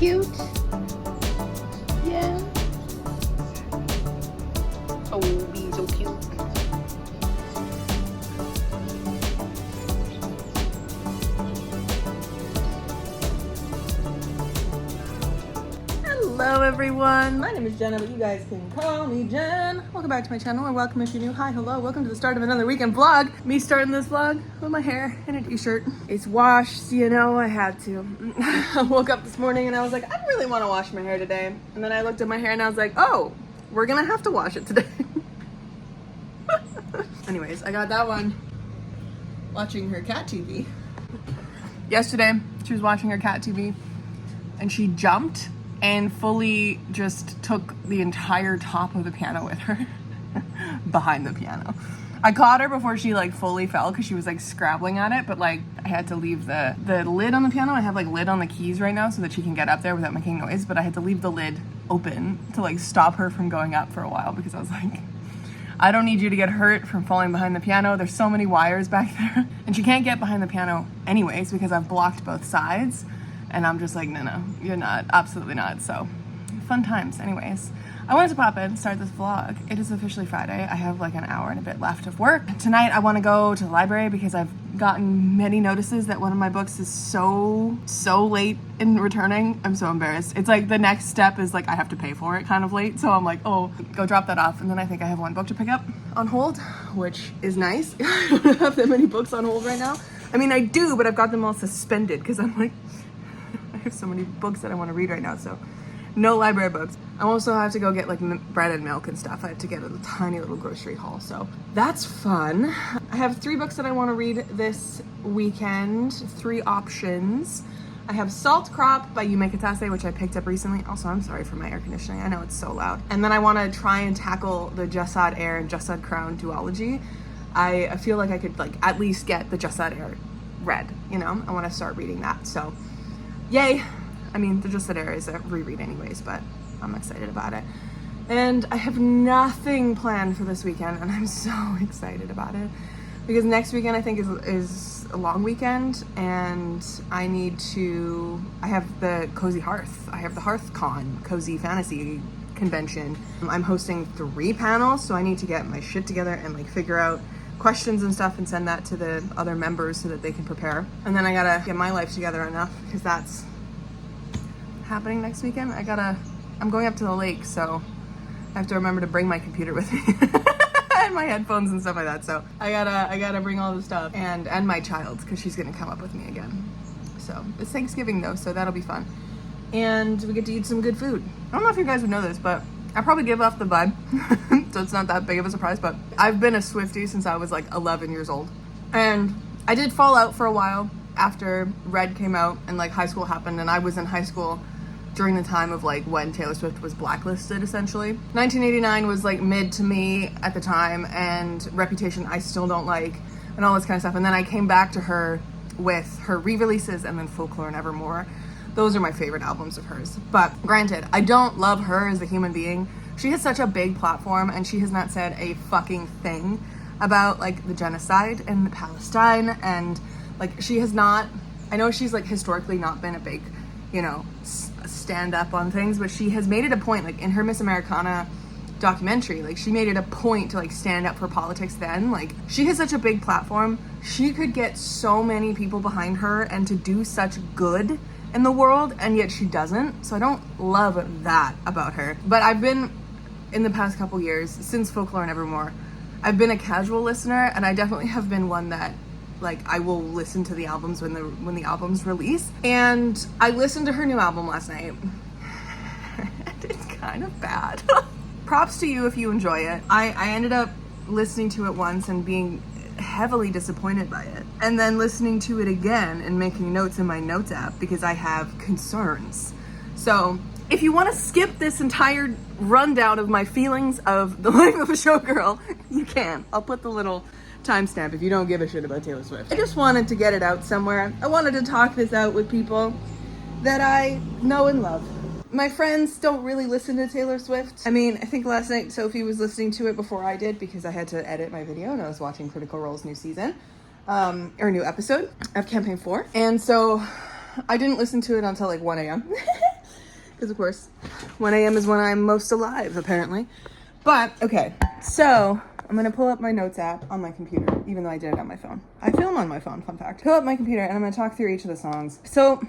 cute? Yeah. Oh, be so cute. Hello everyone, my name is Jenna, but you guys can call me Jen. Welcome back to my channel, or welcome if you're new. Hi, hello, welcome to the start of another weekend vlog. Me starting this vlog with my hair in a t-shirt. It's washed, so you know I had to. I woke up this morning and I was like, I really want to wash my hair today. And then I looked at my hair and I was like, oh, we're gonna have to wash it today. Anyways, I got that one watching her cat TV. Yesterday, she was watching her cat TV and she jumped and fully just took the entire top of the piano with her behind the piano. I caught her before she like fully fell because she was like scrabbling at it, but like I had to leave the lid on the piano. I have like lid on the keys right now so that she can get up there without making noise, but I had to leave the lid open to like stop her from going up for a while because I was like, I don't need you to get hurt from falling behind the piano. There's so many wires back there. And she can't get behind the piano anyways because I've blocked both sides. And I'm just like, no, you're not, absolutely not. So fun times. Anyways, I wanted to pop in, start this vlog. It is officially Friday. I have like an hour and a bit left of work. Tonight I want to go to the library because I've gotten many notices that one of my books is so late in returning. I'm so embarrassed. It's like the next step is like I have to pay for it kind of late. So I'm like, oh, go drop that off. And then I think I have one book to pick up on hold, which is nice. I don't have that many books on hold right now. I mean, I do, but I've got them all suspended because I'm like, I have so many books that I want to read right now, so no library books. I also have to go get like bread and milk and stuff. I have to get a tiny little grocery haul, so that's fun. I have 3 books that I want to read this weekend, 3 options. I have Salt Crop by Yume Katase, which I picked up recently. Also, I'm sorry for my air conditioning. I know it's so loud. And then I want to try and tackle the Jasad Air and Jasad Crown duology. I feel like I could like at least get the Jasad Air read, you know? I want to start reading that, so yay. I mean, the Jasad Air is a reread anyways, but I'm excited about it. And I have nothing planned for this weekend, and I'm so excited about it. Because next weekend I think is a long weekend, and I have the Cozy Hearth. I have the HearthCon, Cozy Fantasy Convention. I'm hosting 3 panels, so I need to get my shit together and like figure out questions and stuff and send that to the other members so that they can prepare. And then I gotta get my life together enough because that's happening next weekend. I'm going up to the lake, so I have to remember to bring my computer with me and my headphones and stuff like that. So I gotta bring all the stuff and my child because she's gonna come up with me again. So it's Thanksgiving though, so that'll be fun. And we get to eat some good food. I don't know if you guys would know this, but I probably give off the vibe, so it's not that big of a surprise, but I've been a Swiftie since I was like 11 years old. And I did fall out for a while after Red came out and like high school happened, and I was in high school during the time of like when Taylor Swift was blacklisted essentially. 1989 was like mid to me at the time, and Reputation I still don't like, and all this kind of stuff. And then I came back to her with her re-releases and then Folklore and Evermore. Those are my favorite albums of hers. But granted, I don't love her as a human being. She has such a big platform and she has not said a fucking thing about like the genocide in Palestine, and like she has not, I know she's like historically not been a big, you know, stand up on things, but she has made it a point, like in her Miss Americana documentary, like she made it a point to like stand up for politics then. Like she has such a big platform. She could get so many people behind her and to do such good in the world, and yet she doesn't. So I don't love that about her. But I've been, in the past couple years, since Folklore and Evermore, I've been a casual listener, and I definitely have been one that like I will listen to the albums when the albums release. And I listened to her new album last night. It's kind of bad. Props to you if you enjoy it. I ended up listening to it once and being heavily disappointed by it, and then listening to it again and making notes in my notes app because I have concerns. So if you want to skip this entire rundown of my feelings of The Life of a Showgirl, you can. I'll put the little timestamp if you don't give a shit about Taylor Swift. I just wanted to get it out somewhere. I wanted to talk this out with people that I know and love. My friends don't really listen to Taylor Swift. I mean, I think last night Sophie was listening to it before I did because I had to edit my video and I was watching Critical Role's new season, or new episode of Campaign 4. And so I didn't listen to it until like 1 a.m. because of course 1 a.m. is when I'm most alive, apparently. But okay, so I'm gonna pull up my notes app on my computer, even though I did it on my phone. I film on my phone, fun fact. Pull up my computer and I'm gonna talk through each of the songs. So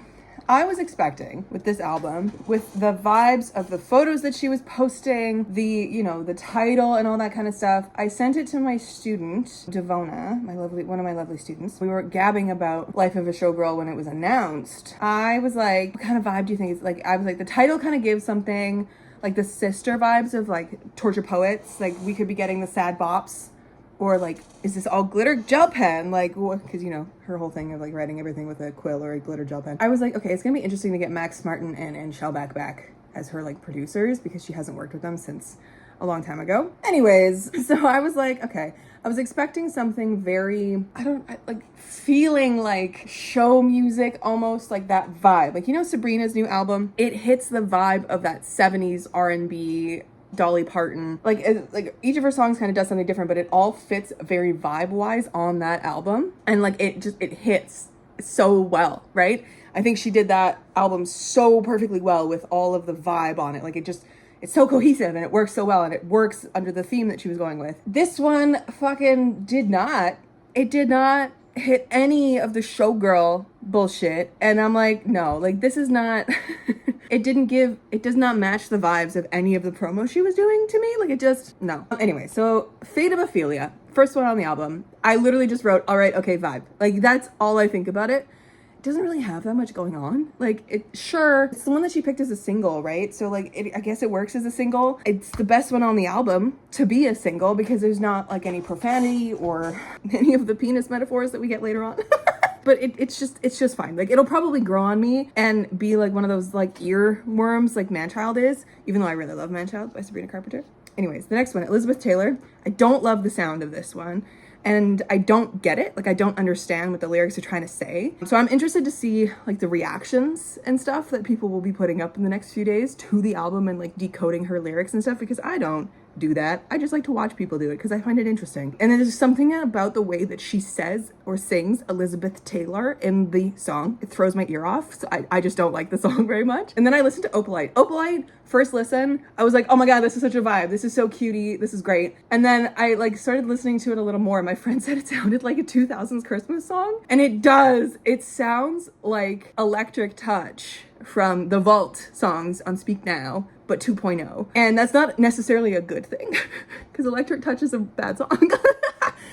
I was expecting with this album, with the vibes of the photos that she was posting, the, you know, the title and all that kind of stuff. I sent it to my student, Devona, one of my lovely students. We were gabbing about Life of a Showgirl when it was announced. I was like, what kind of vibe do you think it's like? I was like, the title kind of gives something like the sister vibes of like Torture Poets. Like we could be getting the Sad Bops. Or like, is this all glitter gel pen? Like, because you know, her whole thing of like writing everything with a quill or a glitter gel pen. I was like, okay, it's gonna be interesting to get Max Martin and Shellback back as her like producers because she hasn't worked with them since a long time ago. Anyways, so I was like, okay, I was expecting something very, like feeling like show music, almost like that vibe. Like, you know, Sabrina's new album, it hits the vibe of that 70s R&B Dolly Parton. Like each of her songs kind of does something different, but it all fits very vibe-wise on that album. And like it hits so well, right? I think she did that album so perfectly well with all of the vibe on it. Like it's so cohesive and it works so well and it works under the theme that she was going with. This one fucking did not hit any of the showgirl bullshit. And I'm like, no, like this is not, it does not match the vibes of any of the promo she was doing to me. Like it just, no. Anyway, so Fate of Ophelia, first one on the album. I literally just wrote, all right, okay, vibe. Like that's all I think about it. It doesn't really have that much going on. Like it's the one that she picked as a single, right? So like, I guess it works as a single. It's the best one on the album to be a single because there's not like any profanity or any of the penis metaphors that we get later on. But it's just fine. Like it'll probably grow on me and be like one of those like earworms like Manchild is, even though I really love Manchild by Sabrina Carpenter. Anyways, the next one, Elizabeth Taylor. I don't love the sound of this one. And I don't get it. Like I don't understand what the lyrics are trying to say. So I'm interested to see like the reactions and stuff that people will be putting up in the next few days to the album and like decoding her lyrics and stuff, because I don't do that. I just like to watch people do it because I find it interesting. And there's something about the way that she says or sings Elizabeth Taylor in the song. It throws my ear off. So I just don't like the song very much. And then I listened to Opalite. Opalite, first listen, I was like, oh my God, this is such a vibe. This is so cutie. This is great. And then I like started listening to it a little more. My friend said it sounded like a 2000s Christmas song. And it does. It sounds like Electric Touch from the Vault songs on Speak Now, but 2.0. And that's not necessarily a good thing because Electric Touch is a bad song.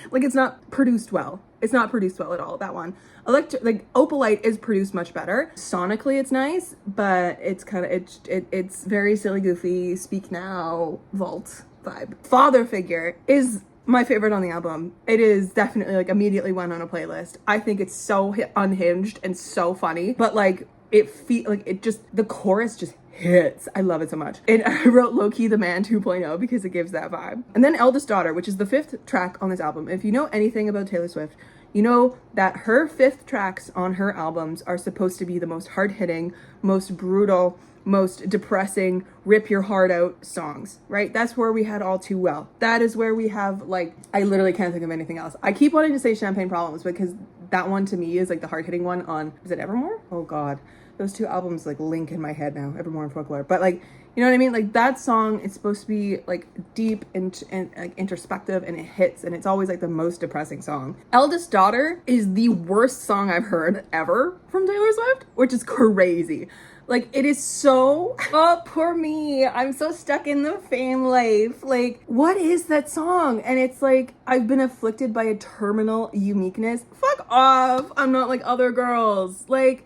Like it's not produced well. It's not produced well at all, that one. Opalite is produced much better. Sonically it's nice, but it's kind of, it's very silly, goofy, Speak Now, Vault vibe. Father Figure is my favorite on the album. It is definitely like immediately went on a playlist. I think it's so unhinged and so funny, but like the chorus just hits. I love it so much. And I wrote Low-Key the Man 2.0 because it gives that vibe. And then Eldest Daughter, which is the 5th track on this album. If you know anything about Taylor Swift, you know that her 5th tracks on her albums are supposed to be the most hard-hitting, most brutal, most depressing, rip your heart out songs, right? That's where we had All Too Well. That is where we have like, I literally can't think of anything else. I keep wanting to say Champagne Problems because that one to me is like the hard-hitting one on, is it Evermore? Oh God. Those two albums like link in my head now, Evermore and Folklore. But like, you know what I mean? Like that song is supposed to be like deep and like introspective, and it hits, and it's always like the most depressing song. Eldest Daughter is the worst song I've heard ever from Taylor Swift, which is crazy. Like it is so, oh poor me, I'm so stuck in the fame life. Like what is that song? And it's like, I've been afflicted by a terminal uniqueness. Fuck off, I'm not like other girls. Like,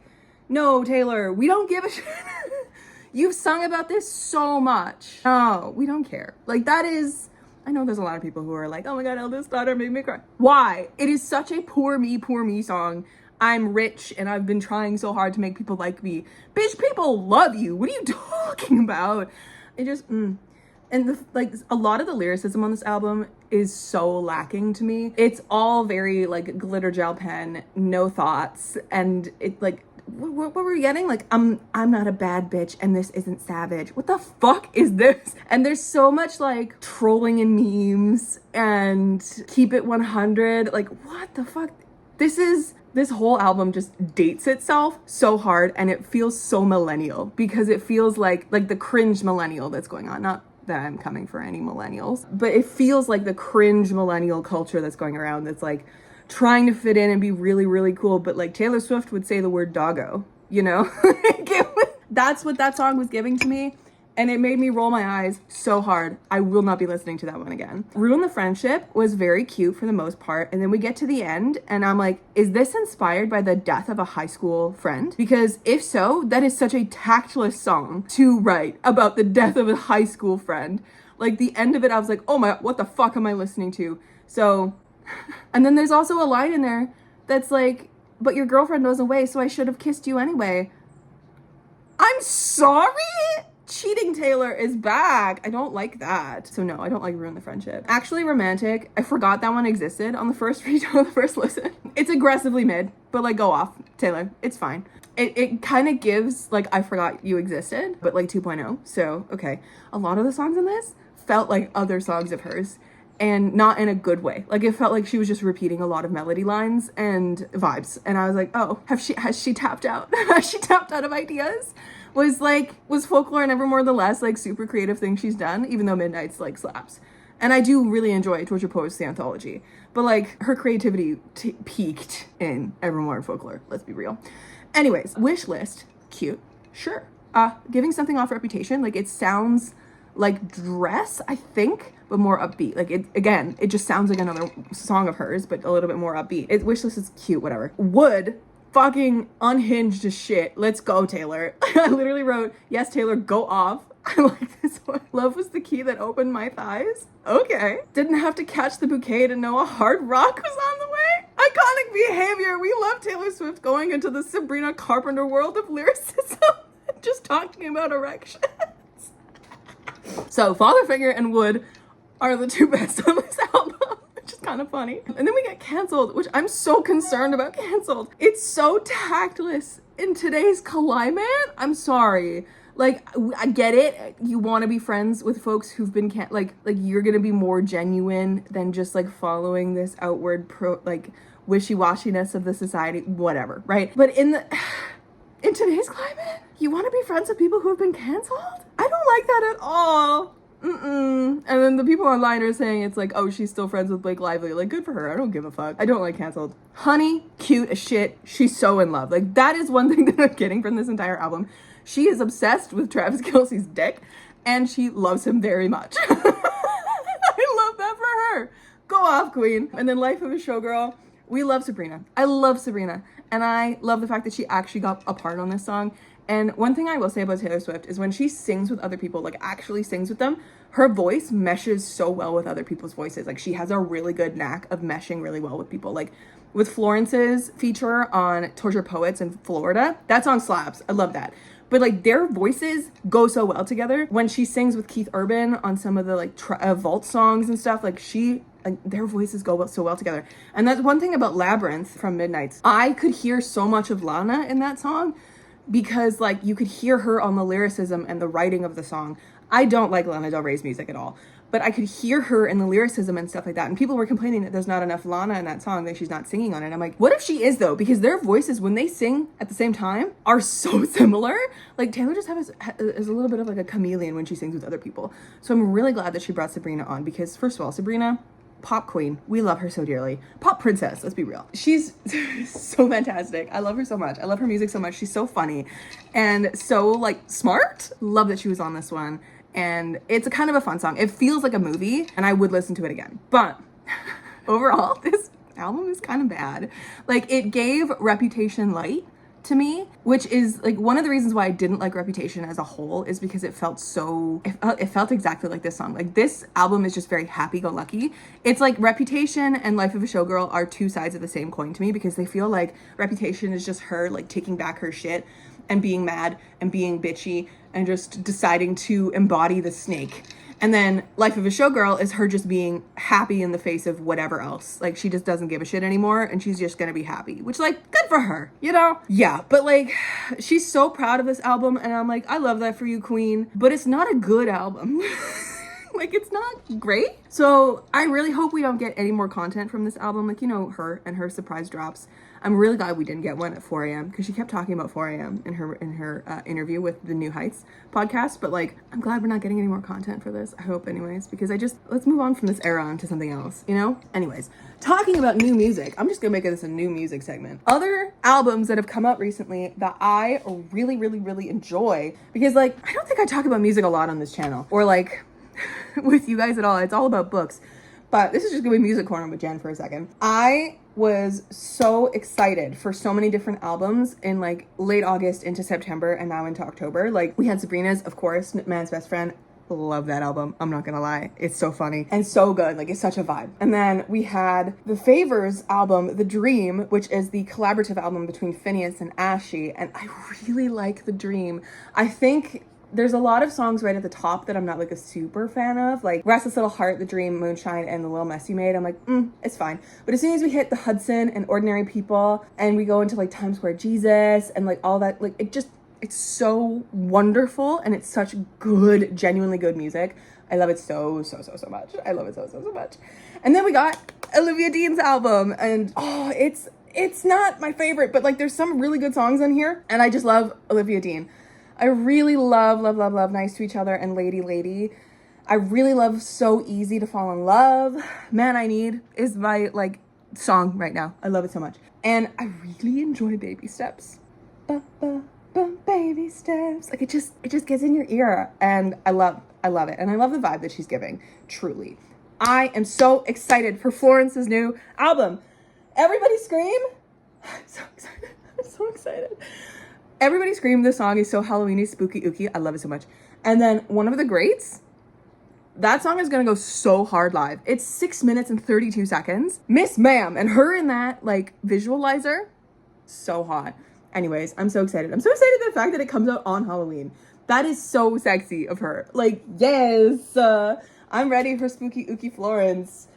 no, Taylor, we don't give a shit. You've sung about this so much. No, we don't care. Like that is, I know there's a lot of people who are like, oh my God, Eldest Daughter made me cry. Why? It is such a poor me song. I'm rich and I've been trying so hard to make people like me. Bitch, people love you. What are you talking about? It just, And a lot of the lyricism on this album is so lacking to me. It's all very like glitter gel pen, no thoughts. And it like, what were we getting? Like, I'm not a bad bitch and this isn't savage. What the fuck is this? And there's so much like trolling and memes and keep it 100. Like, what the fuck? This whole album just dates itself so hard, and it feels so millennial because it feels like the cringe millennial that's going on. Not that I'm coming for any millennials, but it feels like the cringe millennial culture that's going around that's like trying to fit in and be really, really cool. But like Taylor Swift would say the word doggo, you know? That's what that song was giving to me. And it made me roll my eyes so hard. I will not be listening to that one again. Ruin the Friendship was very cute for the most part. And then we get to the end and I'm like, is this inspired by the death of a high school friend? Because if so, that is such a tactless song to write about the death of a high school friend. Like the end of it, I was like, oh my, what the fuck am I listening to? So, and then there's also a line in there that's like, but your girlfriend was away, so I should have kissed you anyway. I'm sorry? Cheating Taylor is back. I don't like that. So no, I don't like Ruin the Friendship. Actually Romantic, I forgot that one existed on the first read, on the first listen. It's aggressively mid, but like go off, Taylor. It's fine. It kind of gives like I forgot you existed, but like 2.0. So okay. A lot of the songs in this felt like other songs of hers. And not in a good way. Like it felt like she was just repeating a lot of melody lines and vibes. And I was like, oh, has she tapped out? Has she tapped out of ideas? Was Folklore and Evermore the last like super creative thing she's done, even though Midnight's like slaps. And I do really enjoy Torture Poets, the anthology. But like her creativity peaked in Evermore and Folklore, let's be real. Anyways, Wish List, cute, sure. Giving something off Reputation, like it sounds like Dress, I think, but more upbeat. Like it just sounds like another song of hers, but a little bit more upbeat. Wish List is cute, whatever. Wood, fucking unhinged as shit. Let's go, Taylor. I literally wrote, yes, Taylor, go off. I like this one. Love was the key that opened my thighs. Okay. Didn't have to catch the bouquet to know a hard rock was on the way. Iconic behavior. We love Taylor Swift going into the Sabrina Carpenter world of lyricism. Just talking about erections. So Father Figure and Wood are the two best on this album. Which is kind of funny. And then we get Cancelled, which I'm so concerned about Cancelled. It's so tactless in today's climate. I'm sorry. Like, I get it. You want to be friends with folks who've been like you're gonna be more genuine than just like following this outward wishy-washiness of the society, whatever, right? But in today's climate, you want to be friends with people who have been canceled? I don't like that at all. And then the people online are saying it's like, oh, she's still friends with Blake Lively. Like, good for her. I don't give a fuck. I don't like Cancelled. Honey, cute as shit. She's so in love. Like, that is one thing that I'm getting from this entire album. She is obsessed with Travis Kelce's dick, and she loves him very much. I love that for her. Go off, queen. And then Life of a Showgirl. We love Sabrina. I love Sabrina. And I love the fact that she actually got a part on this song. And one thing I will say about Taylor Swift is when she sings with other people, like actually sings with them, her voice meshes so well with other people's voices. Like she has a really good knack of meshing really well with people. Like with Florence's feature on Torture Poets in Florida, that song slaps. I love that. But like their voices go so well together. When she sings with Keith Urban on some of the like vault songs and stuff, like their voices go so well together. And that's one thing about Labyrinth from Midnight's. I could hear so much of Lana in that song because like you could hear her on the lyricism and the writing of the song. I don't like Lana Del Rey's music at all, but I could hear her in the lyricism and stuff like that. And people were complaining that there's not enough Lana in that song, that she's not singing on it. I'm like, what if she is though? Because their voices, when they sing at the same time, are so similar. Like Taylor just is a little bit of like a chameleon when she sings with other people. So I'm really glad that she brought Sabrina on because first of all, Sabrina, pop queen. We love her so dearly. Pop princess, let's be real. She's so fantastic. I love her so much. I love her music so much. She's so funny and so like smart. Love that she was on this one. And it's a kind of a fun song. It feels like a movie and I would listen to it again. But overall, this album is kind of bad. Like it gave Reputation light to me, which is like one of the reasons why I didn't like Reputation as a whole is because it felt exactly like this song. Like this album is just very happy-go-lucky. It's like Reputation and Life of a Showgirl are two sides of the same coin to me because they feel like Reputation is just her like taking back her shit and being mad and being bitchy and just deciding to embody the snake. And then Life of a Showgirl is her just being happy in the face of whatever else. Like she just doesn't give a shit anymore and she's just gonna be happy, which like good for her, you know? Yeah, but like she's so proud of this album and I'm like, I love that for you, queen, but it's not a good album. Like, it's not great. So I really hope we don't get any more content from this album. Like, you know, her and her surprise drops. I'm really glad we didn't get one at 4 a.m. because she kept talking about 4 a.m. in her interview with the New Heights podcast. But like, I'm glad we're not getting any more content for this. I hope anyways, because let's move on from this era onto something else, you know? Anyways, talking about new music, I'm just gonna make this a new music segment. Other albums that have come out recently that I really, really, really enjoy, because like, I don't think I talk about music a lot on this channel or like with you guys at all. It's all about books. But this is just gonna be music corner with Jen for a second. I was so excited for so many different albums in like late August into September and now into October. Like we had Sabrina's, of course, Man's Best Friend. Love that album. I'm not gonna lie. It's so funny and so good. Like it's such a vibe. And then we had the Favors album, The Dream, which is the collaborative album between Phineas and Ashy. And I really like The Dream. I think there's a lot of songs right at the top that I'm not like a super fan of, like Restless Little Heart, The Dream, Moonshine, and The Little Mess You Made. I'm like, it's fine. But as soon as we hit the Hudson and Ordinary People and we go into like Times Square Jesus and like all that, like it's so wonderful and it's such good, genuinely good music. I love it so much. I love it so much. And then we got Olivia Dean's album and it's not my favorite, but like there's some really good songs on here and I just love Olivia Dean. I really love Nice to Each Other and Lady. I really love So Easy to Fall in Love. Man I Need is my like song right now. I love it so much. And I really enjoy Baby Steps. Baby Steps. Like it just gets in your ear and I love it. And I love the vibe that she's giving, truly. I am so excited for Florence's new album. Everybody scream. I'm so excited. Everybody scream. This song is so Halloweeny, spooky, ooky. I love it so much. And then One of the Greats. That song is gonna go so hard live. It's 6 minutes and 32 seconds. Miss Ma'am and her in that like visualizer, so hot. Anyways, I'm so excited. I'm so excited at the fact that it comes out on Halloween. That is so sexy of her. Like, yes, I'm ready for spooky, ooky Florence.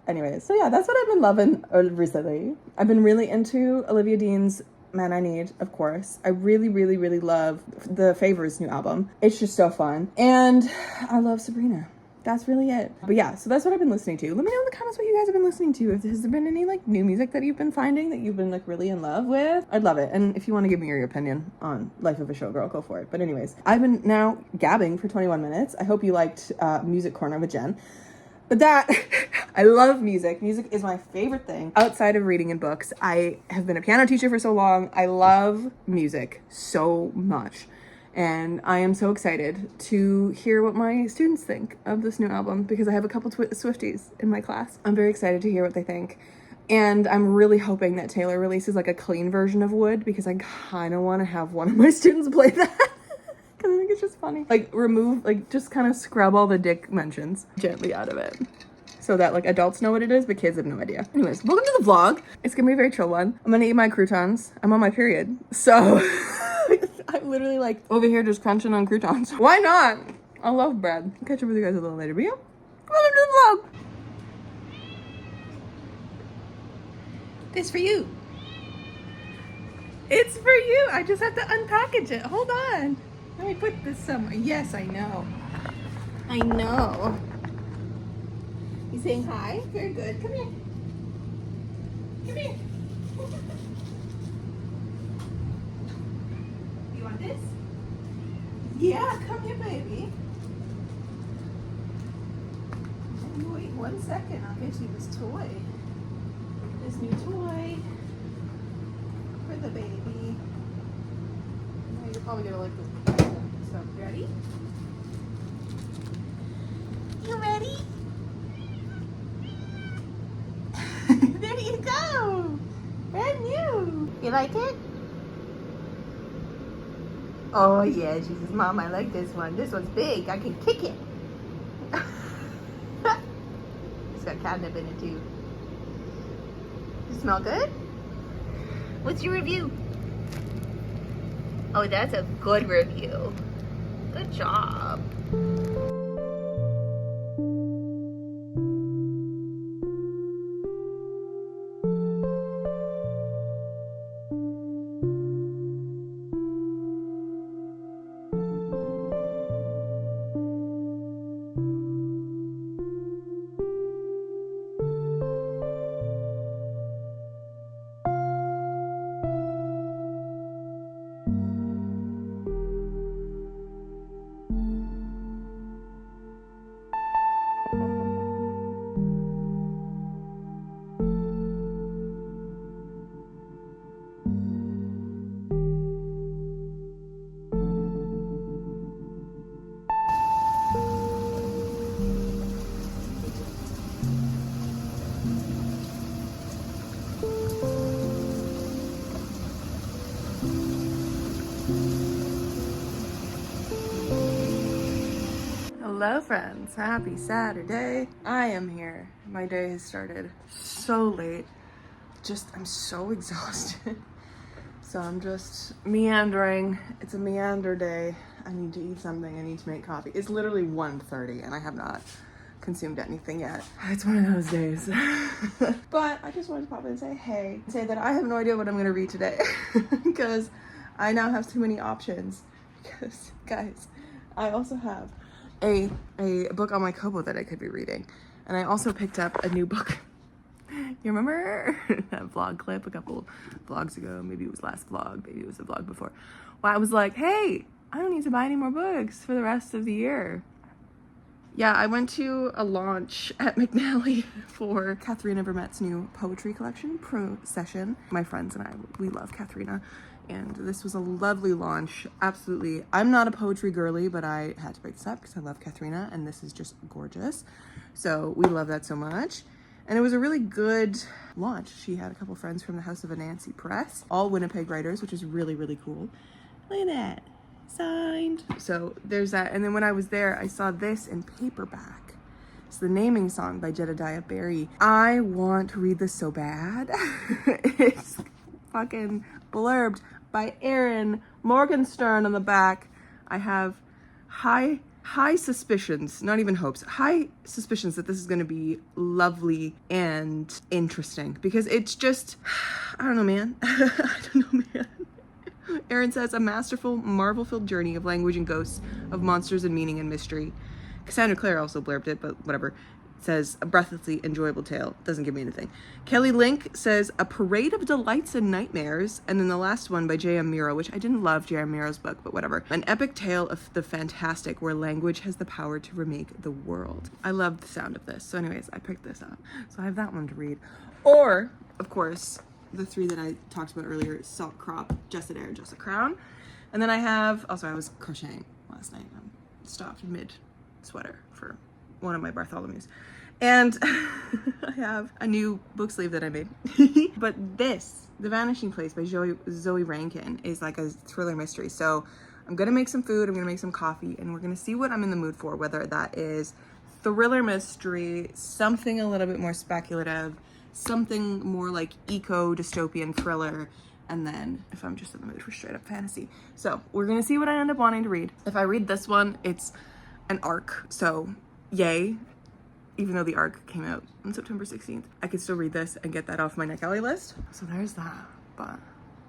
Anyways, so yeah, that's what I've been loving recently. I've been really into Olivia Dean's Man I Need, of course. I really love the Favors new album. It's just so fun. And I love Sabrina. That's really it. But yeah, so that's what I've been listening to. Let me know in the comments what you guys have been listening to. If has there been any like new music that you've been finding that you've been like really in love with? I'd love it. And if you want to give me your opinion on Life of a Showgirl, go for it. But anyways, I've been now gabbing for 21 minutes. I hope you liked Music Corner with Jen. But that, I love music. Music is my favorite thing outside of reading and books. I have been a piano teacher for so long. I love music so much. And I am so excited to hear what my students think of this new album because I have a couple Swifties in my class. I'm very excited to hear what they think. And I'm really hoping that Taylor releases like a clean version of Wood because I kind of want to have one of my students play that. Because I think it's just funny. Like remove, like just kind of scrub all the dick mentions gently out of it. So that like adults know what it is, but kids have no idea. Anyways, welcome to the vlog. It's gonna be a very chill one. I'm gonna eat my croutons. I'm on my period. So I'm literally like over here just crunching on croutons. Why not? I love bread. I'll catch up with you guys a little later. But yeah, welcome to the vlog. This for you. It's for you. I just have to unpackage it. Hold on. Let me put this somewhere. Yes, I know. I know. You saying hi? Very good. Come here. Come here. You want this? Yeah, come here, baby. Wait 1 second. I'll get you this toy. This new toy for the baby. Now you're probably gonna like this. So, ready? You ready? There you go! Brand new! You like it? Oh yeah, she says, Mom, I like this one. This one's big. I can kick it. It's got catnip in it too. Does it smell good? What's your review? Oh, that's a good review. Good job. Hello friends, happy Saturday. I am here. My day has started so late. I'm so exhausted. So I'm just meandering. It's a meander day. I need to eat something. I need to make coffee. It's literally 1:30 and I have not consumed anything yet. It's one of those days. But I just wanted to pop in and say hey. Say that I have no idea what I'm gonna read today because I now have too many options. Because guys, I also have a book on my Kobo that I could be reading. And I also picked up a new book. You remember that vlog clip a couple vlogs ago? Maybe it was last vlog, maybe it was the vlog before. Well, I was like, hey, I don't need to buy any more books for the rest of the year. Yeah, I went to a launch at McNally for Katharina Vermette's new poetry collection, Procession. My friends and I, we love Katharina. And this was a lovely launch. Absolutely. I'm not a poetry girly, but I had to pick this up because I love Katharina and this is just gorgeous. So we love that so much. And it was a really good launch. She had a couple friends from the House of Anansi Press, all Winnipeg writers, which is really, really cool. Look at that. Signed. So there's that. And then when I was there, I saw this in paperback. It's The Naming Song by Jedediah Barry. I want to read this so bad. It's fucking blurbed by Erin Morgenstern on the back. I have high suspicions, not even hopes, high suspicions that this is going to be lovely and interesting because it's just, I don't know, man. I don't know, man. Erin says, a masterful, marvel-filled journey of language and ghosts, of monsters and meaning and mystery. Cassandra Clare also blurbed it, but whatever. Says, a breathlessly enjoyable tale. Doesn't give me anything. Kelly Link says, a parade of delights and nightmares. And then the last one by J.M. Miro, which I didn't love J.M. Miro's book, but whatever. An epic tale of the fantastic where language has the power to remake the world. I love the sound of this. So anyways, I picked this up. So I have that one to read. Or, of course, the three that I talked about earlier, Salt Crop, Just Adair, Just a Crown. And then I have, also I was crocheting last night. I stopped mid-sweater for one of my Bartholomew's. And I have a new book sleeve that I made. But this, The Vanishing Place by Zoe Rankin, is like a thriller mystery. So I'm gonna make some food, I'm gonna make some coffee, and we're gonna see what I'm in the mood for, whether that is thriller mystery, something a little bit more speculative, something more like eco-dystopian thriller, and then if I'm just in the mood for straight up fantasy. So we're gonna see what I end up wanting to read. If I read this one, it's an arc, so yay. Even though the arc came out on September 16th, I could still read this and get that off my NetGalley list. So there's that. But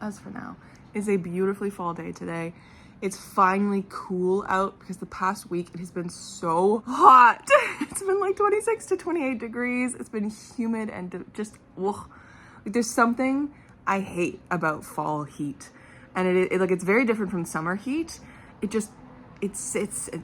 as for now, it's a beautifully fall day today. It's finally cool out because the past week it has been so hot. It's been like 26 to 28 degrees. It's been humid and just, ugh. Like there's something I hate about fall heat. And it's very different from summer heat. It's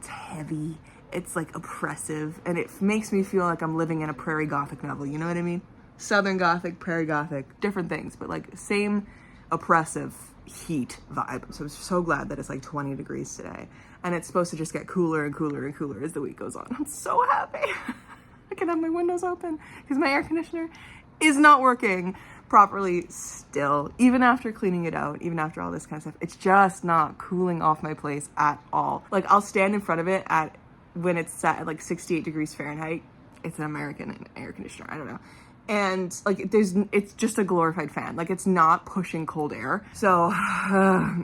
heavy. It's like oppressive and it makes me feel like I'm living in a prairie gothic novel, you know what I mean? Southern Gothic, prairie Gothic, different things, but like same oppressive heat vibe. So I'm so glad that it's like 20 degrees today and it's supposed to just get cooler and cooler and cooler as the week goes on. I'm so happy. I can have my windows open because my air conditioner is not working properly still, even after cleaning it out, even after all this kind of stuff. It's just not cooling off my place at all. Like I'll stand in front of it when it's set at like 68 degrees Fahrenheit. It's an American air conditioner, I don't know. And like it's just a glorified fan. Like it's not pushing cold air. So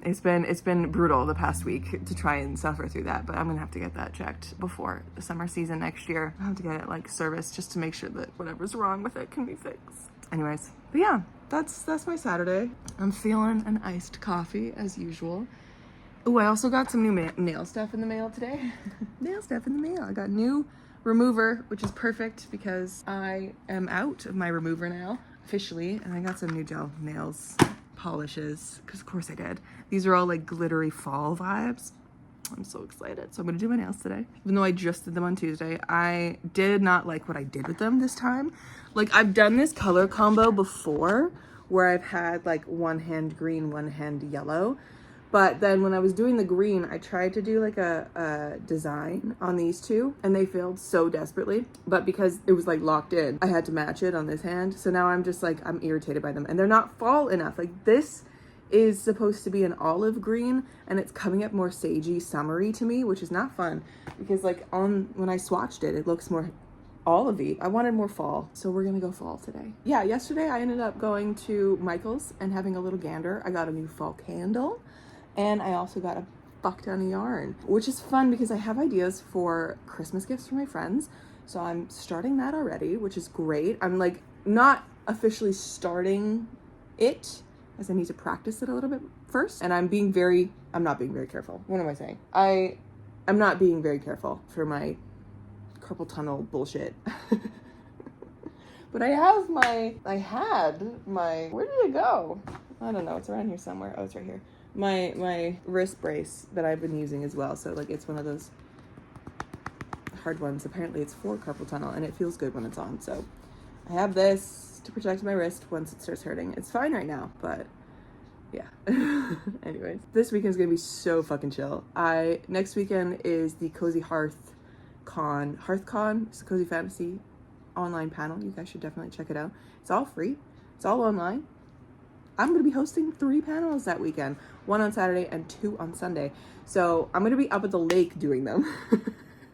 it's been brutal the past week to try and suffer through that, but I'm gonna have to get that checked before the summer season next year. I have to get it like serviced just to make sure that whatever's wrong with it can be fixed. Anyways, but yeah, that's my Saturday. I'm feeling an iced coffee as usual. Oh, I also got some new nail stuff in the mail today. Nail stuff in the mail. I got new remover, which is perfect because I am out of my remover now, officially. And I got some new gel nails polishes, because of course I did. These are all like glittery fall vibes. I'm so excited. So I'm gonna do my nails today. Even though I just did them on Tuesday, I did not like what I did with them this time. Like I've done this color combo before where I've had like one hand green, one hand yellow. But then when I was doing the green, I tried to do like a design on these two and they failed so desperately. But because it was like locked in, I had to match it on this hand. So now I'm just like, I'm irritated by them and they're not fall enough. Like this is supposed to be an olive green, and it's coming up more sagey, summery to me, which is not fun because like when I swatched it, it looks more olivey. I wanted more fall, so we're gonna go fall today. Yeah, yesterday I ended up going to Michael's and having a little gander. I got a new fall candle, and I also got a fuck ton of yarn, which is fun because I have ideas for Christmas gifts for my friends. So I'm starting that already, which is great. I'm like not officially starting it as I need to practice it a little bit first. And I'm not being very careful. What am I saying? I'm not being very careful for my carpal tunnel bullshit. But I had my, where did it go? I don't know, it's around here somewhere. Oh, it's right here. My wrist brace that I've been using as well. So like it's one of those hard ones. Apparently it's for carpal tunnel and it feels good when it's on. So I have this to protect my wrist once it starts hurting. It's fine right now, but yeah. Anyways, this weekend's gonna be so fucking chill. Next weekend is the Cozy HearthCon. It's a Cozy Fantasy online panel. You guys should definitely check it out. It's all free. It's all online. I'm going to be hosting 3 panels that weekend, 1 on Saturday and 2 on Sunday. So I'm going to be up at the lake doing them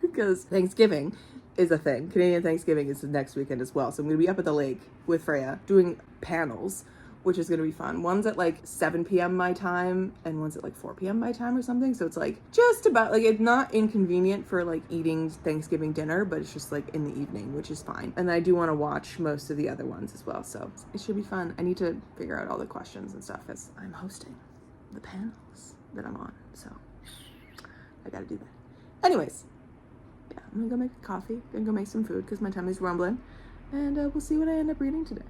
because Thanksgiving is a thing. Canadian Thanksgiving is the next weekend as well. So I'm going to be up at the lake with Freya doing panels, which is going to be fun. One's at like 7 p.m. my time and one's at like 4 p.m. my time or something. So it's like just about like, it's not inconvenient for like eating Thanksgiving dinner, but it's just like in the evening, which is fine. And I do want to watch most of the other ones as well. So it should be fun. I need to figure out all the questions and stuff as I'm hosting the panels that I'm on. So I got to do that. Anyways, yeah, I'm going to go make a coffee. Gonna go make some food because my tummy's rumbling. And we'll see what I end up reading today.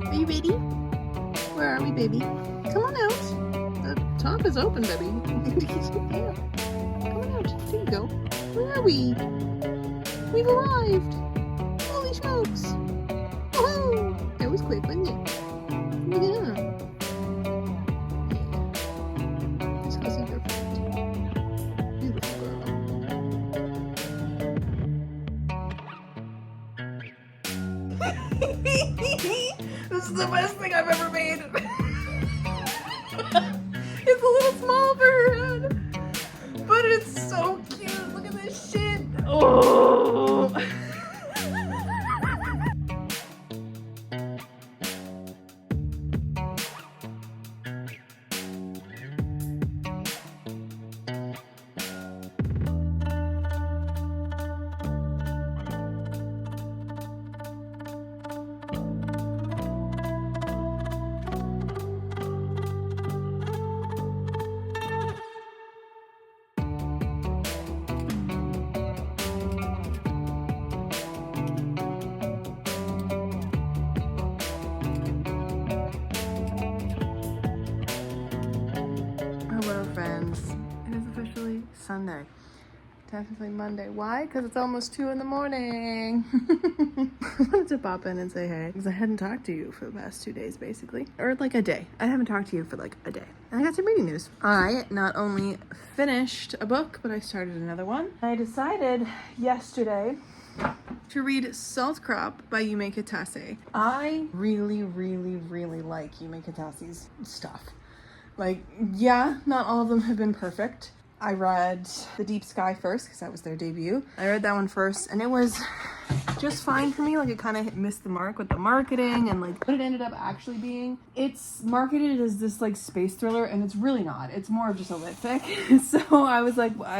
Are you ready? Where are we, baby? Come on out. The top is open, baby. Yeah. Come on out. There you go. Where are we? We've arrived. Holy smokes. Woohoo! That was quick, wasn't it? Look at that. Yeah. Let's go see your friend. Beautiful girl. This is the best thing I've ever made. It's a little small for her head, but it's so cute. Look at this shit. Oh. Hello, friends. It is officially Sunday. Technically Monday. Why? Because it's almost 2 in the morning. I wanted to pop in and say hey, because I hadn't talked to you for the past 2 days, basically. Or like a day. I haven't talked to you for like a day. And I got some reading news. I not only finished a book, but I started another one. I decided yesterday to read Salt Crop by Yume Kitase. I really like Yume Kitase's stuff. Like, yeah, not all of them have been perfect. I read The Deep Sky first because that was their debut. I read that one first and it was just fine for me. Like, it kind of missed the mark with the marketing and like what it ended up actually being. It's marketed as this like space thriller and it's really not. It's more of just a lit fic. So I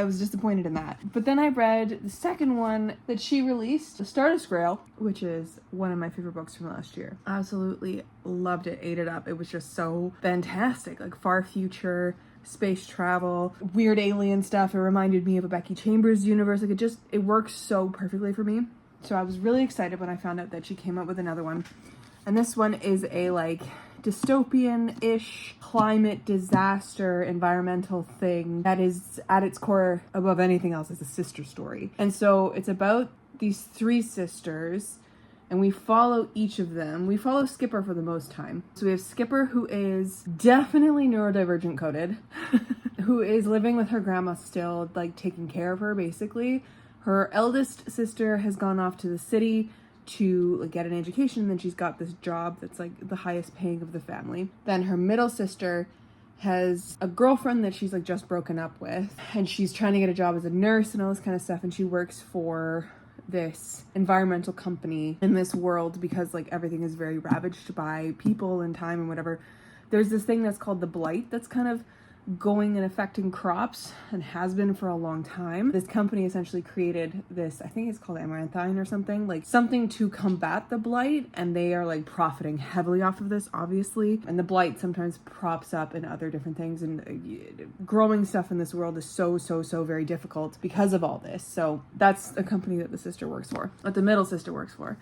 was disappointed in that. But then I read the second one that she released, The Stardust Grail, which is one of my favorite books from last year. Absolutely loved it, ate it up. It was just so fantastic, like far future, space travel, weird alien stuff. It reminded me of a Becky Chambers universe. Like it works so perfectly for me. So I was really excited when I found out that she came up with another one. And this one is a like dystopian-ish climate disaster environmental thing that is at its core, above anything else, is a sister story. And so it's about these three sisters and we follow each of them. We follow Skipper for the most time. So we have Skipper, who is definitely neurodivergent coded, who is living with her grandma still, like taking care of her basically. Her eldest sister has gone off to the city to like, get an education, and then she's got this job that's like the highest paying of the family. Then her middle sister has a girlfriend that she's like just broken up with, and she's trying to get a job as a nurse and all this kind of stuff, and she works for this environmental company in this world because like everything is very ravaged by people and time and whatever. There's this thing that's called the blight that's kind of going and affecting crops and has been for a long time. This company essentially created this, I think it's called amaranthine or something, like something to combat the blight, and they are like profiting heavily off of this, obviously. And the blight sometimes props up in other different things, and growing stuff in this world is so very difficult because of all this. So that's the company that the sister works for, that the middle sister works for,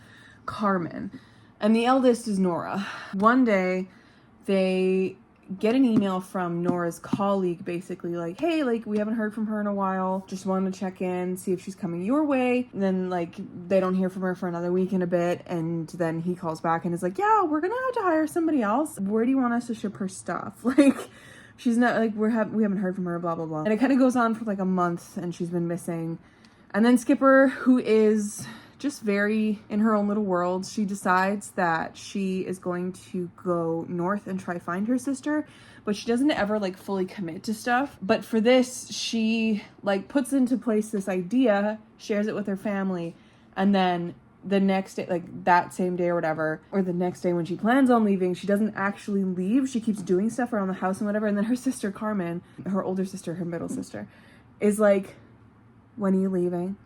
Carmen. And the eldest is Nora. One day they get an email from Nora's colleague, basically like, hey, like we haven't heard from her in a while, just wanted to check in, see if she's coming your way. And then like they don't hear from her for another week and a bit, and then he calls back and is like, yeah, we're gonna have to hire somebody else. Where do you want us to ship her stuff? Like, she's not, like, we haven't heard from her, blah blah blah. And it kind of goes on for like a month, and she's been missing. And then Skipper, who is just very in her own little world, she decides that she is going to go north and try find her sister, but she doesn't ever like fully commit to stuff. But for this, she like puts into place this idea, shares it with her family, and then the next day, like that same day or whatever, or the next day when she plans on leaving, she doesn't actually leave. She keeps doing stuff around the house and whatever. And then her sister Carmen, her older sister, her middle sister, is like, when are you leaving?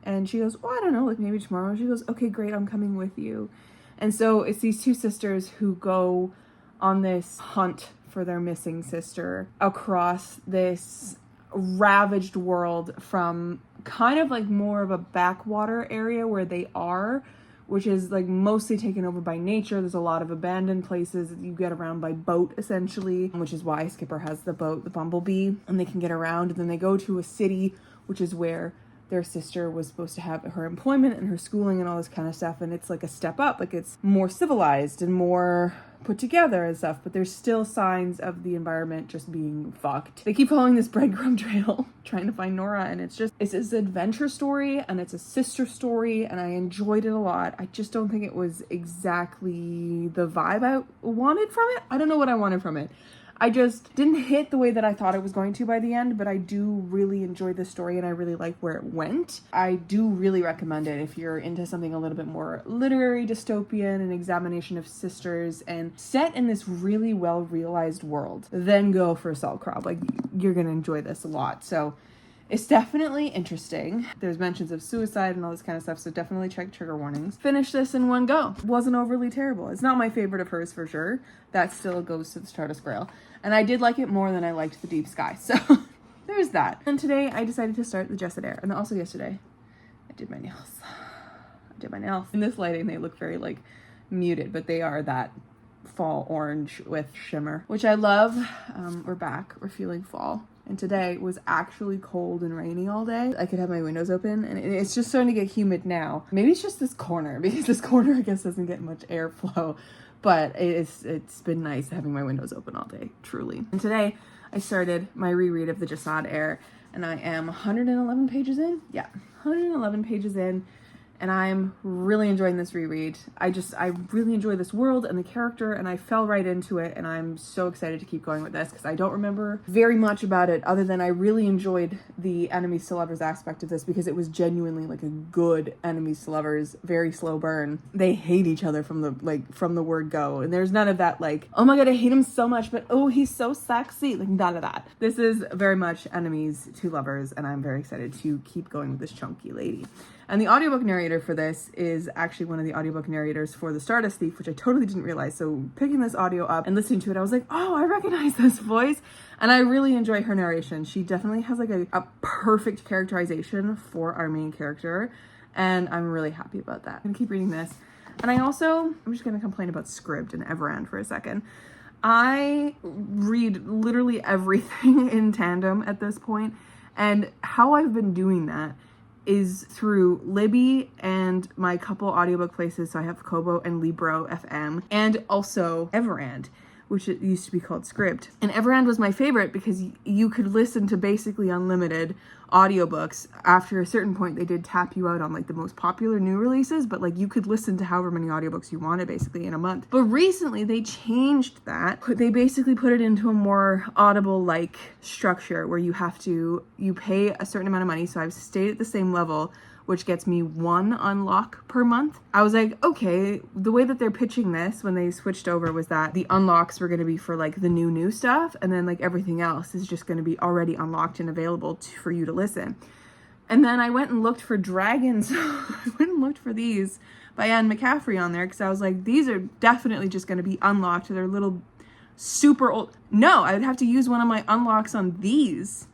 And she goes, oh, I don't know, like maybe tomorrow. And she goes, okay, great, I'm coming with you. And so it's these two sisters who go on this hunt for their missing sister across this ravaged world, from kind of like more of a backwater area where they are, which is like mostly taken over by nature. There's a lot of abandoned places that you get around by boat, essentially, which is why Skipper has the boat, the Bumblebee, and they can get around. And then they go to a city, which is where their sister was supposed to have her employment and her schooling and all this kind of stuff. And it's like a step up, like it's more civilized and more put together and stuff, but there's still signs of the environment just being fucked. They keep following this breadcrumb trail trying to find Nora, and it's this adventure story, and it's a sister story, and I enjoyed it a lot. I just don't think it was exactly the vibe I wanted from it. I don't know what I wanted from it. I just didn't hit the way that I thought it was going to by the end, but I do really enjoy the story and I really like where it went. I do really recommend it if you're into something a little bit more literary, dystopian, an examination of sisters, and set in this really well realized world. Then go for Salt Crop. Like, you're gonna enjoy this a lot. So it's definitely interesting. There's mentions of suicide and all this kind of stuff, so definitely check trigger warnings. Finish this in one go. Wasn't overly terrible. It's not my favorite of hers for sure. That still goes to the Stardust Grail. And I did like it more than I liked The Deep Sky, so there's that. And today I decided to start the Jessadare. And also yesterday, I did my nails. In this lighting, they look very like muted, but they are that fall orange with shimmer, which I love. We're back. We're feeling fall. And today was actually cold and rainy all day. I could have my windows open, and it's just starting to get humid now. Maybe it's just this corner, because this corner I guess doesn't get much airflow, but it's been nice having my windows open all day, truly. And today I started my reread of the Jessadare, and I am 111 pages in. Yeah, 111 pages in. and I'm really enjoying this reread. I really enjoy this world and the character, and I fell right into it, and I'm so excited to keep going with this because I don't remember very much about it other than I really enjoyed the enemies to lovers aspect of this because it was genuinely like a good enemies to lovers, very slow burn. They hate each other from the word go, and there's none of that like, oh my god, I hate him so much, but oh, he's so sexy, like none of that. This is very much enemies to lovers, and I'm very excited to keep going with this chunky lady. And the audiobook narrator for this is actually one of the audiobook narrators for The Stardust Thief, which I totally didn't realize. So picking this audio up and listening to it, I was like, oh, I recognize this voice. And I really enjoy her narration. She definitely has like a perfect characterization for our main character. And I'm really happy about that. I'm gonna keep reading this. And I'm just gonna complain about Scribd and Everand for a second. I read literally everything in tandem at this point. And how I've been doing that is through Libby and my couple audiobook places. So I have Kobo and Libro FM, and also Everand, which it used to be called Scribd. And Everand was my favorite because you could listen to basically unlimited audiobooks. After a certain point, they did tap you out on like the most popular new releases, but like you could listen to however many audiobooks you wanted basically in a month. But recently they changed that. They basically put it into a more audible like structure where you pay a certain amount of money. So I've stayed at the same level, which gets me 1 unlock per month. I was like, okay, the way that they're pitching this when they switched over was that the unlocks were gonna be for like the new stuff, and then like everything else is just gonna be already unlocked and available for you to listen. And then I went and looked for Dragons. I went and looked for these by Anne McCaffrey on there because I was like, these are definitely just gonna be unlocked. They're little super old. No, I would have to use one of my unlocks on these.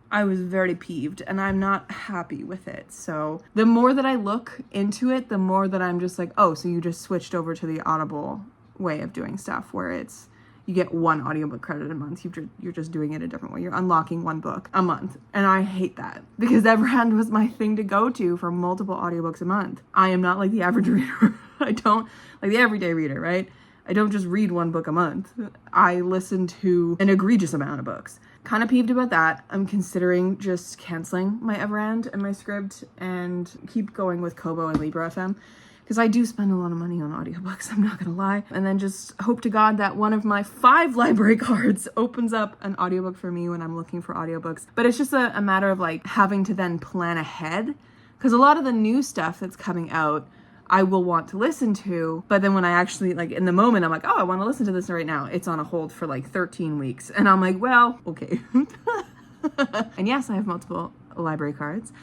I was very peeved and I'm not happy with it. So the more that I look into it, the more that I'm just like, oh, so you just switched over to the Audible way of doing stuff where it's, you get 1 audiobook credit a month. You're just doing it a different way. You're unlocking 1 book a month. And I hate that because Everhand was my thing to go to for multiple audiobooks a month. I am not like the average reader. I don't like the everyday reader, right? I don't just read 1 book a month. I listen to an egregious amount of books. Kind of peeved about that. I'm considering just canceling my Everand and my Scribd and keep going with Kobo and Libro FM because I do spend a lot of money on audiobooks, I'm not gonna lie. And then just hope to God that one of my 5 library cards opens up an audiobook for me when I'm looking for audiobooks. But it's just a matter of like having to then plan ahead because a lot of the new stuff that's coming out I will want to listen to, but then when I actually, like, in the moment, I'm like, oh, I want to listen to this right now. It's on a hold for like 13 weeks. And I'm like, well, okay. And yes, I have multiple library cards.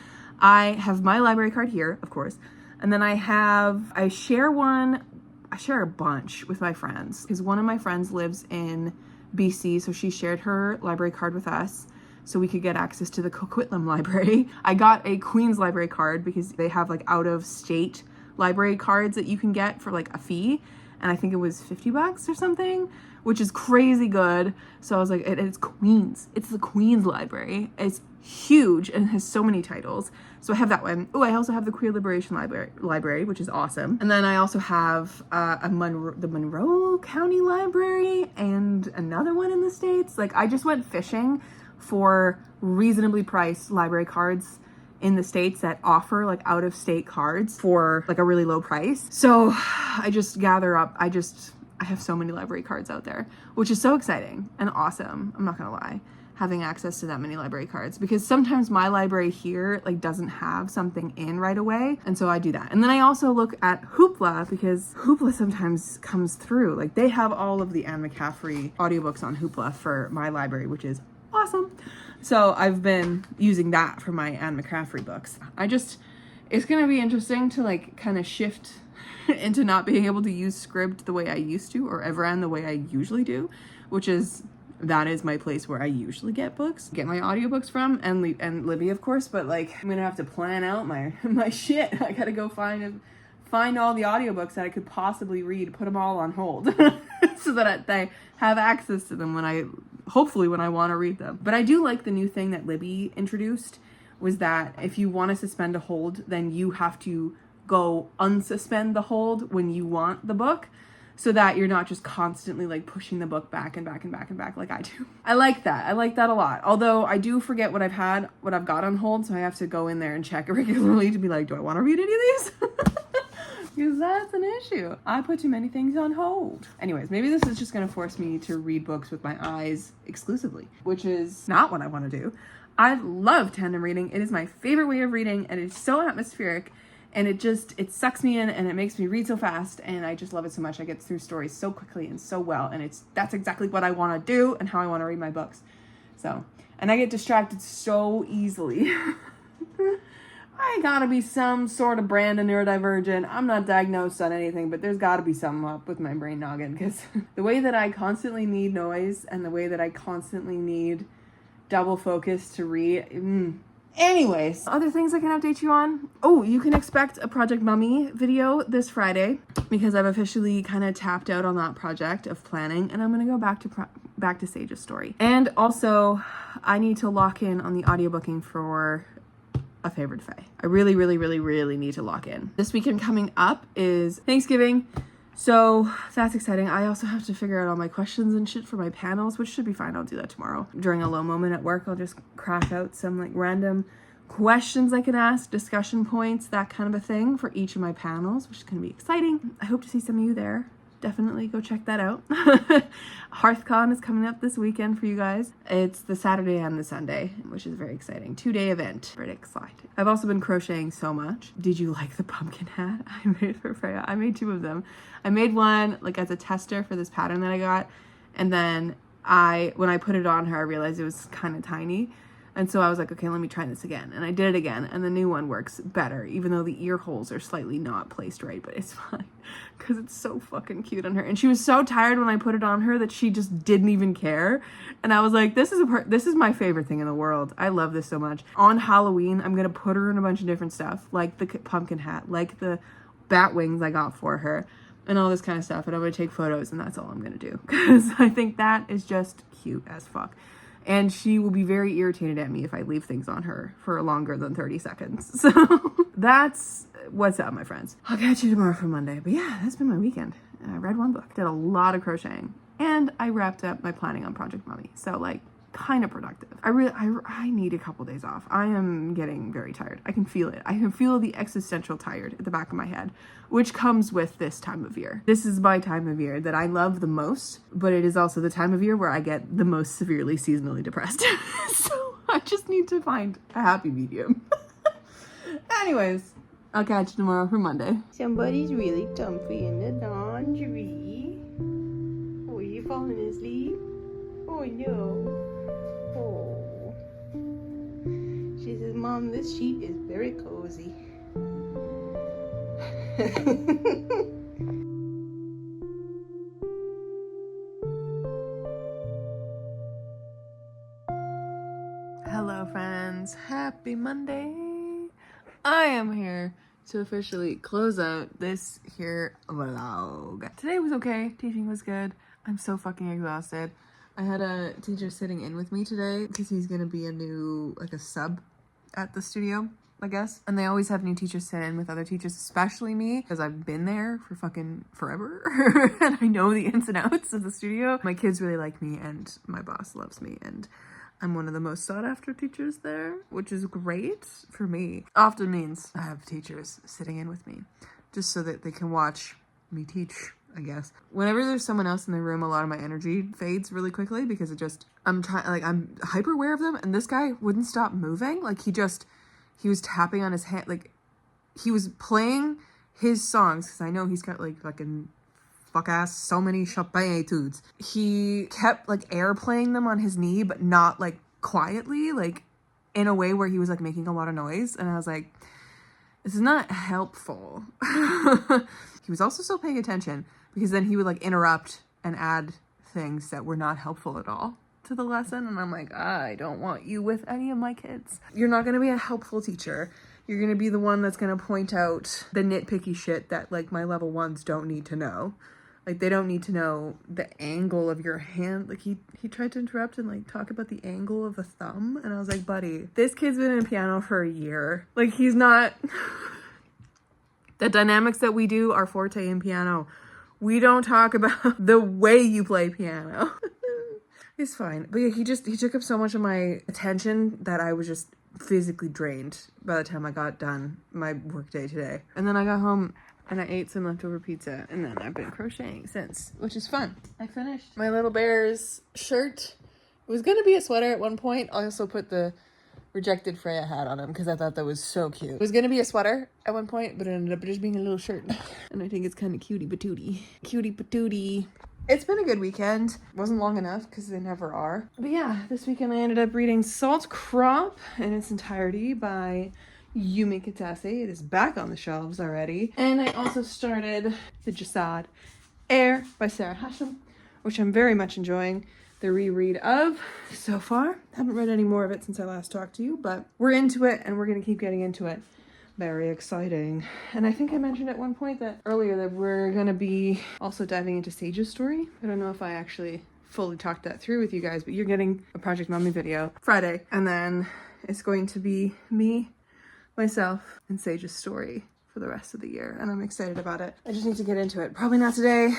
I have my library card here, of course. And then I share a bunch with my friends because one of my friends lives in BC. So she shared her library card with us so we could get access to the Coquitlam library. I got a Queen's library card because they have like out of state library cards that you can get for like a fee, and I think it was $50 or something, which is crazy good. So I was like, it's Queen's, it's the Queen's library, it's huge and has so many titles. So I have that one. Oh, I also have the Queer Liberation library, which is awesome. And then I also have the Monroe County Library and another one in the States. Like I just went fishing for reasonably priced library cards in the States that offer like out of state cards for like a really low price. So I just gather up, I have so many library cards out there, which is so exciting and awesome. I'm not gonna lie, having access to that many library cards because sometimes my library here like doesn't have something in right away. And so I do that. And then I also look at Hoopla because Hoopla sometimes comes through. Like they have all of the Anne McCaffrey audiobooks on Hoopla for my library, which is awesome. So I've been using that for my Anne McCaffrey books. It's gonna be interesting to like kind of shift into not being able to use Scribd the way I used to or Everand the way I usually do, which is, that is my place where I usually get my audiobooks from, and Libby of course, but like I'm gonna have to plan out my shit. I gotta go find all the audiobooks that I could possibly read, put them all on hold so that I have access to them hopefully when I want to read them. But I do like the new thing that Libby introduced was that if you want to suspend a hold, then you have to go unsuspend the hold when you want the book. so that you're not just constantly like pushing the book back and back and back and back like I do. I like that. I like that a lot. Although I do forget what I've got on hold, so I have to go in there and check it regularly to be like, do I want to read any of these? Because that's an issue. I put too many things on hold. Anyways, maybe this is just going to force me to read books with my eyes exclusively, which is not what I want to do. I love tandem reading. It is my favorite way of reading, and it's so atmospheric. And it sucks me in, and it makes me read so fast, and I just love it so much. I get through stories so quickly and so well, and that's exactly what I want to do and how I want to read my books. So, and I get distracted so easily. I gotta be some sort of brand of neurodivergent. I'm not diagnosed on anything, but there's gotta be something up with my brain noggin, because the way that I constantly need noise and the way that I constantly need double focus to read, Anyways, other things I can update you on. Oh, you can expect a Project Mummy video this Friday, because I've officially kind of tapped out on that project of planning, and I'm going to go back to Sage's story. And also, I need to lock in on the audiobooking for A Favored Fae. I really, really, really, really need to lock in. This weekend coming up is Thanksgiving, so that's exciting. I also have to figure out all my questions and shit for my panels, which should be fine. I'll do that tomorrow. During a low moment at work, I'll just crack out some like random questions I can ask, discussion points, that kind of a thing for each of my panels, which is going to be exciting. I hope to see some of you there. Definitely go check that out. HearthCon is coming up this weekend for you guys. It's the Saturday and the Sunday, which is very exciting. 2-day event. Very exciting. I've also been crocheting so much. Did you like the pumpkin hat I made for Freya? I made 2 of them. I made one like as a tester for this pattern that I got, and then when I put it on her, I realized it was kind of tiny. And so I was like, okay, let me try this again. And I did it again, and the new one works better, even though the ear holes are slightly not placed right, but it's fine because it's so fucking cute on her. And she was so tired when I put it on her that she just didn't even care. And I was like, this is my favorite thing in the world. I love this so much. On Halloween, I'm going to put her in a bunch of different stuff, like the pumpkin hat, like the bat wings I got for her, and all this kind of stuff. And I'm going to take photos, and that's all I'm going to do, because I think that is just cute as fuck. And she will be very irritated at me if I leave things on her for longer than 30 seconds. So that's what's up, my friends. I'll catch you tomorrow for Monday. But yeah, that's been my weekend. I read 1 book, did a lot of crocheting, and I wrapped up my planning on Project Mummy. So like, kind of productive. I need a couple days off. I am getting very tired. I can feel it. I can feel the existential tired at the back of my head, which comes with this time of year. This is my time of year that I love the most, but it is also the time of year where I get the most severely seasonally depressed. So I just need to find a happy medium. Anyways, I'll catch you tomorrow for Monday. Somebody's really comfy in the laundry. Oh, are you falling asleep? Oh no. Oh. She says, Mom, this sheet is very cozy. Hello friends, happy Monday. I am here to officially close out this here vlog. Today was okay, teaching was good. I'm so fucking exhausted. I had a teacher sitting in with me today because he's gonna be a sub at the studio, I guess. And they always have new teachers sit in with other teachers, especially me, because I've been there for fucking forever and I know the ins and outs of the studio. My kids really like me, and my boss loves me, and I'm one of the most sought after teachers there, which is great for me. Often means I have teachers sitting in with me just so that they can watch me teach, I guess. Whenever there's someone else in the room, a lot of my energy fades really quickly because I'm hyper aware of them, and this guy wouldn't stop moving. Like he was tapping on his hand, like he was playing his songs, because I know he's got like fucking fuck ass so many Chopin etudes. He kept like air playing them on his knee, but not like quietly, like in a way where he was like making a lot of noise, and I was like, this is not helpful. He was also still paying attention, because then he would like interrupt and add things that were not helpful at all to the lesson. And I'm like, I don't want you with any of my kids. You're not going to be a helpful teacher. You're going to be the one that's going to point out the nitpicky shit that like my level 1s don't need to know. Like they don't need to know the angle of your hand. Like he tried to interrupt and like talk about the angle of a thumb. And I was like, buddy, this kid's been in piano for a year. Like he's not... The dynamics that we do are forte in piano. We don't talk about the way you play piano. It's fine. But yeah, he took up so much of my attention that I was just physically drained by the time I got done my work day today. And then I got home and I ate some leftover pizza, and then I've been crocheting since, which is fun. I finished my little bear's shirt. It was gonna be a sweater at one point. I also put the rejected Freya hat on him because I thought that was so cute. It was gonna be a sweater at one point, but it ended up just being a little shirt. And I think it's kind of cutie patootie. Cutie patootie. It's been a good weekend. Wasn't long enough because they never are. But yeah, this weekend I ended up reading Salt Crop in its entirety by Yumi Kitase. It is back on the shelves already. And I also started The Jasad Air by Sarah Hashem, which I'm very much enjoying the reread of so far. Haven't read any more of it since I last talked to you, but we're into it and we're going to keep getting into it. Very exciting. And I think I mentioned at one point that earlier that we're going to be also diving into Sage's story. I don't know if I actually fully talked that through with you guys, but you're getting a Project Mommy video Friday. And then it's going to be me, myself, and Sage's story for the rest of the year. And I'm excited about it. I just need to get into it. Probably not today.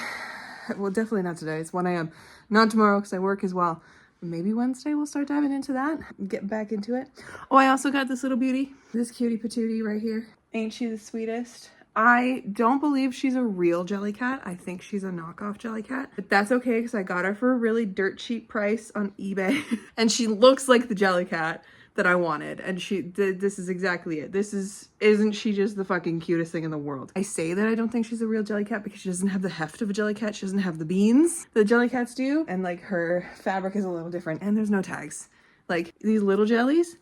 Well, definitely not today. It's 1 a.m. Not tomorrow because I work as well. Maybe Wednesday we'll start diving into that. Get back into it. Oh, I also got this little beauty. This cutie patootie right here. Ain't she the sweetest? I don't believe she's a real Jellycat. I think she's a knockoff Jellycat. But that's okay because I got her for a really dirt cheap price on eBay. And she looks like the Jellycat that I wanted. And this is exactly it. Isn't she just the fucking cutest thing in the world? I say that I don't think she's a real Jellycat because she doesn't have the heft of a Jellycat. She doesn't have the beans that Jellycats do. And like her fabric is a little different and there's no tags. Like these little jellies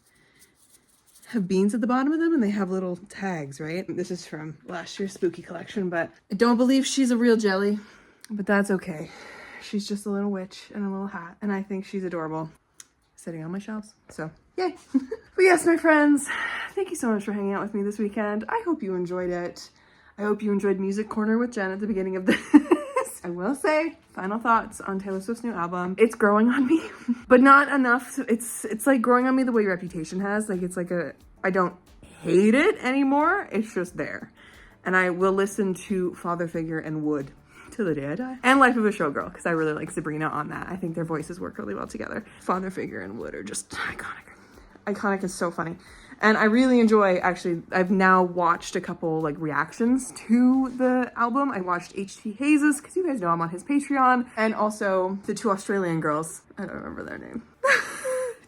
have beans at the bottom of them and they have little tags, right? This is from last year's spooky collection, but I don't believe she's a real jelly, but that's okay. She's just a little witch in a little hat and I think she's adorable. Sitting on my shelves, so yay. But yes, my friends, thank you so much for hanging out with me this weekend. I hope you enjoyed it. I hope you enjoyed Music Corner with Jen at the beginning of this. I will say, final thoughts on Taylor Swift's new album. It's growing on me, but not enough. It's like growing on me the way Reputation has. Like it's like I don't hate it anymore. It's just there. And I will listen to Father Figure and Wood till the day I die. And Life of a Showgirl, because I really like Sabrina on that. I think their voices work really well together. Father Figure and Wood are just iconic. Iconic is so funny. And I really enjoy, actually, I've now watched a couple like reactions to the album. I watched H.T. Hayes' because you guys know I'm on his Patreon. And also the two Australian girls. I don't remember their name.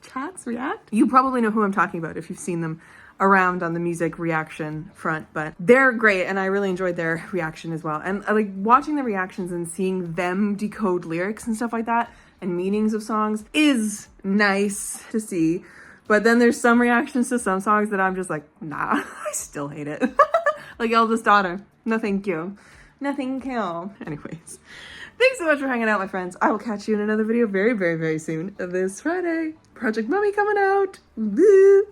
Chats React? You probably know who I'm talking about if you've seen them around on the music reaction front, but they're great and I really enjoyed their reaction as well. And I like watching the reactions and seeing them decode lyrics and stuff like that and meanings of songs is nice to see. But then there's some reactions to some songs that I'm just like, nah, I still hate it. Like Eldest Daughter. No thank you. No thank you. Anyways, thanks so much for hanging out, my friends. I will catch you in another video very, very, very soon this Friday. Project Mommy coming out. Woo!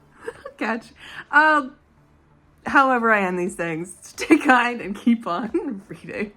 Catch. However I end these things, stay kind and keep on reading.